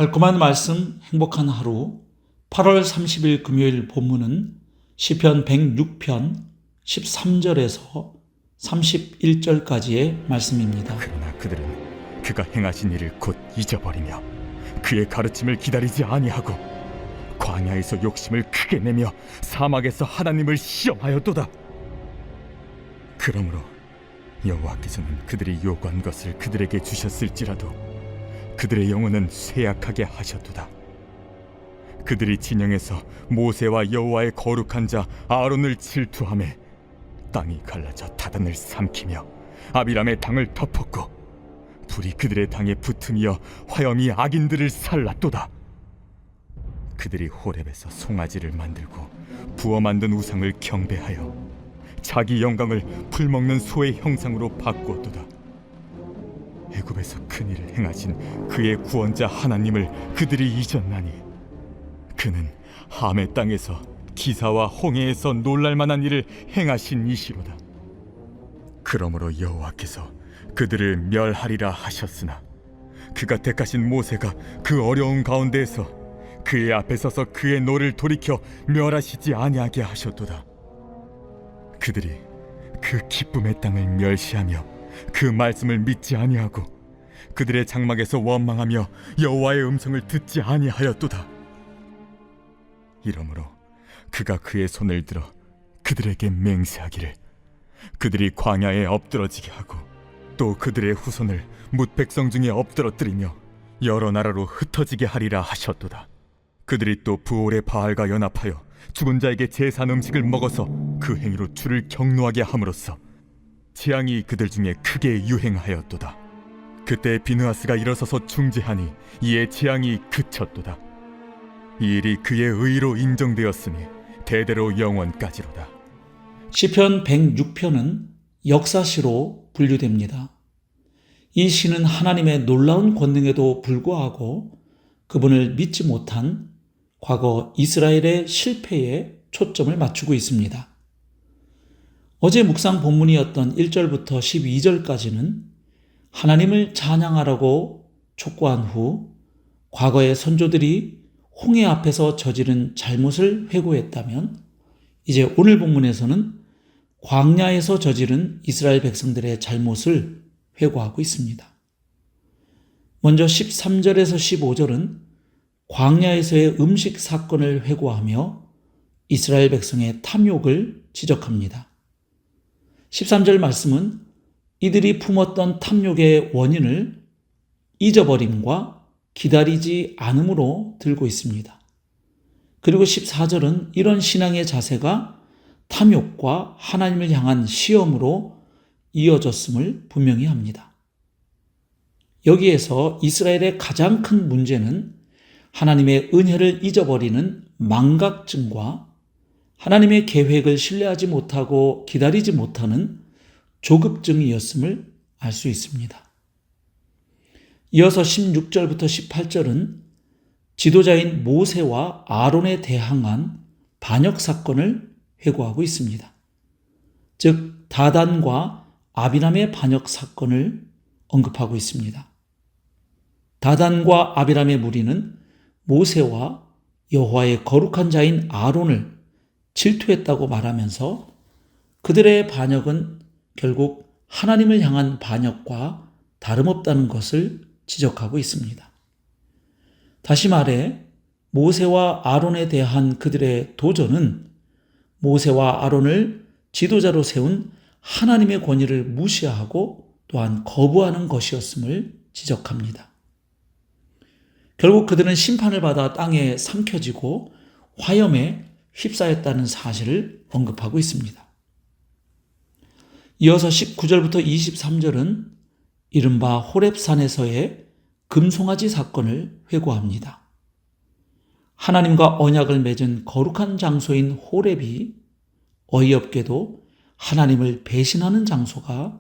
달콤한 말씀, 행복한 하루. 8월 30일 금요일 본문은 시편 106편 13절에서 31절까지의 말씀입니다. 그러나 그들은 그가 행하신 일을 곧 잊어버리며 그의 가르침을 기다리지 아니하고 광야에서 욕심을 크게 내며 사막에서 하나님을 시험하였도다. 그러므로 여호와께서는 그들이 요구한 것을 그들에게 주셨을지라도 그들의 영혼은 쇠약하게 하셨도다. 그들이 진영에서 모세와 여호와의 거룩한 자 아론을 질투하매 땅이 갈라져 다단을 삼키며 아비람의 당을 덮었고 불이 그들의 당에 붙으며 화염이 악인들을 살랐도다. 그들이 호렙에서 송아지를 만들고 부어 만든 우상을 경배하여 자기 영광을 풀먹는 소의 형상으로 바꾸었도다. 애굽에서 큰 일을 행하신 그의 구원자 하나님을 그들이 잊었나니 그는 함의 땅에서 기사와 홍해에서 놀랄만한 일을 행하신 이시로다. 그러므로 여호와께서 그들을 멸하리라 하셨으나 그가 택하신 모세가 그 어려운 가운데에서 그의 앞에 서서 그의 노를 돌이켜 멸하시지 아니하게 하셨도다. 그들이 그 기쁨의 땅을 멸시하며 그 말씀을 믿지 아니하고 그들의 장막에서 원망하며 여호와의 음성을 듣지 아니하였도다. 이러므로 그가 그의 손을 들어 그들에게 맹세하기를 그들이 광야에 엎드러지게 하고 또 그들의 후손을 뭇 백성 중에 엎드러뜨리며 여러 나라로 흩어지게 하리라 하셨도다. 그들이 또 부올의 바알과 연합하여 죽은 자에게 제산 음식을 먹어서 그 행위로 주를 경노하게 함으로써 재앙이 그들 중에 크게 유행하였도다. 그때 비느하스가 일어서서 중재하니 이에 재앙이 그쳤도다. 이 일이 그의 의로 인정되었으니 대대로 영원까지로다. 시편 106편은 역사시로 분류됩니다. 이 시는 하나님의 놀라운 권능에도 불구하고 그분을 믿지 못한 과거 이스라엘의 실패에 초점을 맞추고 있습니다. 어제 묵상 본문이었던 1절부터 12절까지는 하나님을 찬양하라고 촉구한 후 과거의 선조들이 홍해 앞에서 저지른 잘못을 회고했다면 이제 오늘 본문에서는 광야에서 저지른 이스라엘 백성들의 잘못을 회고하고 있습니다. 먼저 13절에서 15절은 광야에서의 음식 사건을 회고하며 이스라엘 백성의 탐욕을 지적합니다. 13절 말씀은 이들이 품었던 탐욕의 원인을 잊어버림과 기다리지 않음으로 들고 있습니다. 그리고 14절은 이런 신앙의 자세가 탐욕과 하나님을 향한 시험으로 이어졌음을 분명히 합니다. 여기에서 이스라엘의 가장 큰 문제는 하나님의 은혜를 잊어버리는 망각증과 하나님의 계획을 신뢰하지 못하고 기다리지 못하는 조급증이었음을 알 수 있습니다. 이어서 16절부터 18절은 지도자인 모세와 아론에 대항한 반역 사건을 회고하고 있습니다. 즉 다단과 아비람의 반역 사건을 언급하고 있습니다. 다단과 아비람의 무리는 모세와 여호와의 거룩한 자인 아론을 질투했다고 말하면서 그들의 반역은 결국 하나님을 향한 반역과 다름없다는 것을 지적하고 있습니다. 다시 말해 모세와 아론에 대한 그들의 도전은 모세와 아론을 지도자로 세운 하나님의 권위를 무시하고 또한 거부하는 것이었음을 지적합니다. 결국 그들은 심판을 받아 땅에 삼켜지고 화염에 휩싸였다는 사실을 언급하고 있습니다. 이어서 19절부터 23절은 이른바 호렙산에서의 금송아지 사건을 회고합니다. 하나님과 언약을 맺은 거룩한 장소인 호렙이 어이없게도 하나님을 배신하는 장소가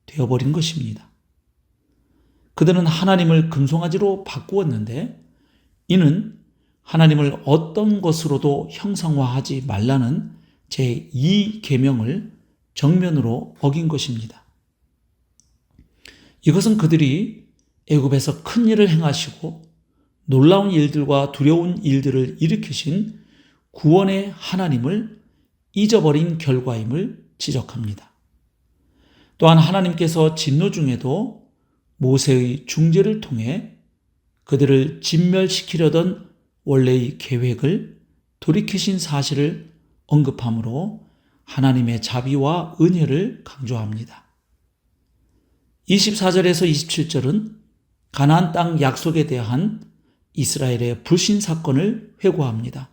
되어버린 것입니다. 그들은 하나님을 금송아지로 바꾸었는데 이는 하나님을 어떤 것으로도 형상화하지 말라는 제2계명을 정면으로 어긴 것입니다. 이것은 그들이 애굽에서 큰 일을 행하시고 놀라운 일들과 두려운 일들을 일으키신 구원의 하나님을 잊어버린 결과임을 지적합니다. 또한 하나님께서 진노 중에도 모세의 중재를 통해 그들을 진멸시키려던 원래의 계획을 돌이키신 사실을 언급함으로 하나님의 자비와 은혜를 강조합니다. 24절에서 27절은 가나안 땅 약속에 대한 이스라엘의 불신 사건을 회고합니다.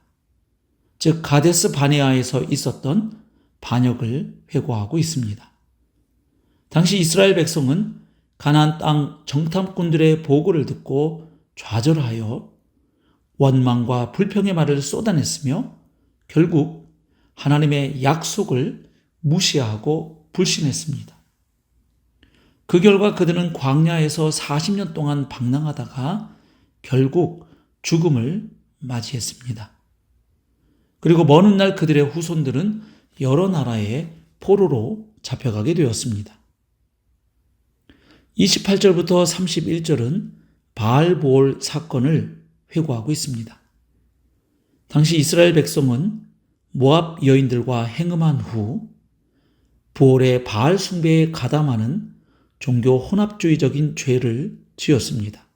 즉 가데스 바네아에서 있었던 반역을 회고하고 있습니다. 당시 이스라엘 백성은 가나안 땅 정탐꾼들의 보고를 듣고 좌절하여 원망과 불평의 말을 쏟아냈으며 결국 하나님의 약속을 무시하고 불신했습니다. 그 결과 그들은 광야에서 40년 동안 방랑하다가 결국 죽음을 맞이했습니다. 그리고 먼 훗날 그들의 후손들은 여러 나라의 포로로 잡혀가게 되었습니다. 28절부터 31절은 바알보올 사건을 회고하고 있습니다. 당시 이스라엘 백성은 모압 여인들과 행음한 후 보올의 바알 숭배에 가담하는 종교 혼합주의적인 죄를 지었습니다.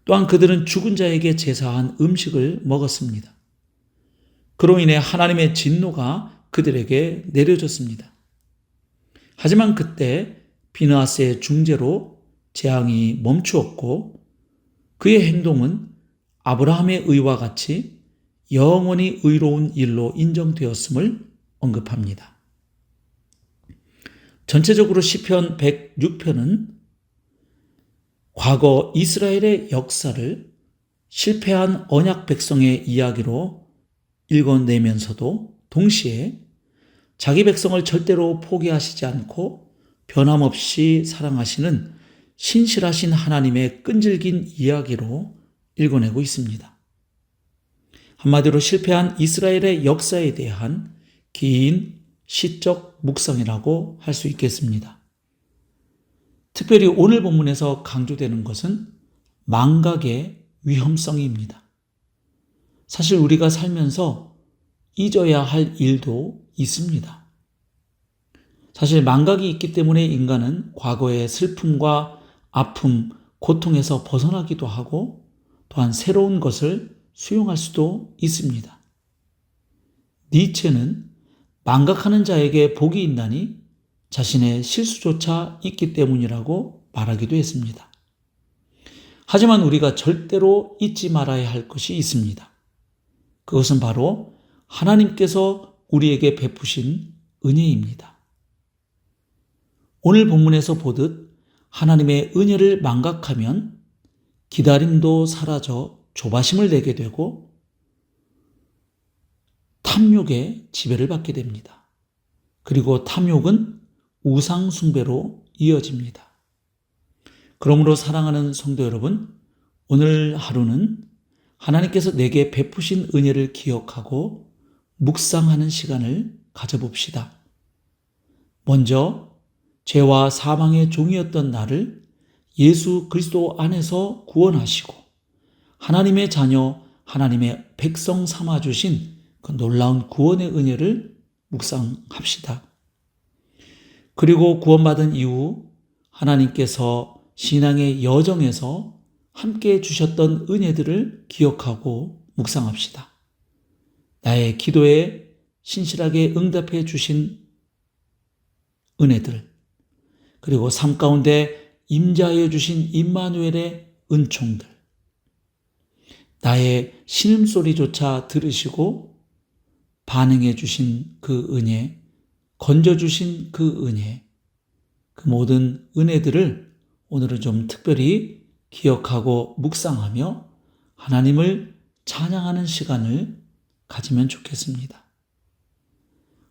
또한 그들은 죽은 자에게 제사한 음식을 먹었습니다. 그로 인해 하나님의 진노가 그들에게 내려졌습니다. 하지만 그때 비느하스의 중재로 재앙이 멈추었고 그의 행동은 아브라함의 의와 같이 영원히 의로운 일로 인정되었음을 언급합니다. 전체적으로 시편 106편은 과거 이스라엘의 역사를 실패한 언약 백성의 이야기로 읽어내면서도 동시에 자기 백성을 절대로 포기하시지 않고 변함없이 사랑하시는 신실하신 하나님의 끈질긴 이야기로 읽어내고 있습니다. 한마디로 실패한 이스라엘의 역사에 대한 긴 시적 묵상이라고 할 수 있겠습니다. 특별히 오늘 본문에서 강조되는 것은 망각의 위험성입니다. 사실 우리가 살면서 잊어야 할 일도 있습니다. 사실 망각이 있기 때문에 인간은 과거의 슬픔과 아픔, 고통에서 벗어나기도 하고 또한 새로운 것을 수용할 수도 있습니다. 니체는 망각하는 자에게 복이 있나니 자신의 실수조차 있기 때문이라고 말하기도 했습니다. 하지만 우리가 절대로 잊지 말아야 할 것이 있습니다. 그것은 바로 하나님께서 우리에게 베푸신 은혜입니다. 오늘 본문에서 보듯 하나님의 은혜를 망각하면 기다림도 사라져 조바심을 내게 되고 탐욕의 지배를 받게 됩니다. 그리고 탐욕은 우상 숭배로 이어집니다. 그러므로 사랑하는 성도 여러분, 오늘 하루는 하나님께서 내게 베푸신 은혜를 기억하고 묵상하는 시간을 가져봅시다. 먼저 죄와 사망의 종이었던 나를 예수 그리스도 안에서 구원하시고 하나님의 자녀, 하나님의 백성 삼아주신 그 놀라운 구원의 은혜를 묵상합시다. 그리고 구원받은 이후 하나님께서 신앙의 여정에서 함께 주셨던 은혜들을 기억하고 묵상합시다. 나의 기도에 신실하게 응답해 주신 은혜들, 그리고 삶 가운데 임자하여 주신 임마누엘의 은총들, 나의 신음소리조차 들으시고 반응해 주신 그 은혜, 건져주신 그 은혜, 그 모든 은혜들을 오늘은 좀 특별히 기억하고 묵상하며 하나님을 찬양하는 시간을 가지면 좋겠습니다.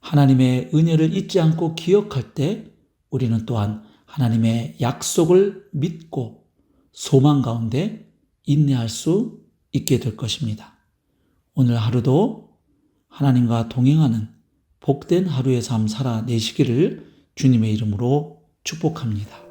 하나님의 은혜를 잊지 않고 기억할 때 우리는 또한 하나님의 약속을 믿고 소망 가운데 인내할 수 있게 될 것입니다. 오늘 하루도 하나님과 동행하는 복된 하루의 삶 살아내시기를 주님의 이름으로 축복합니다.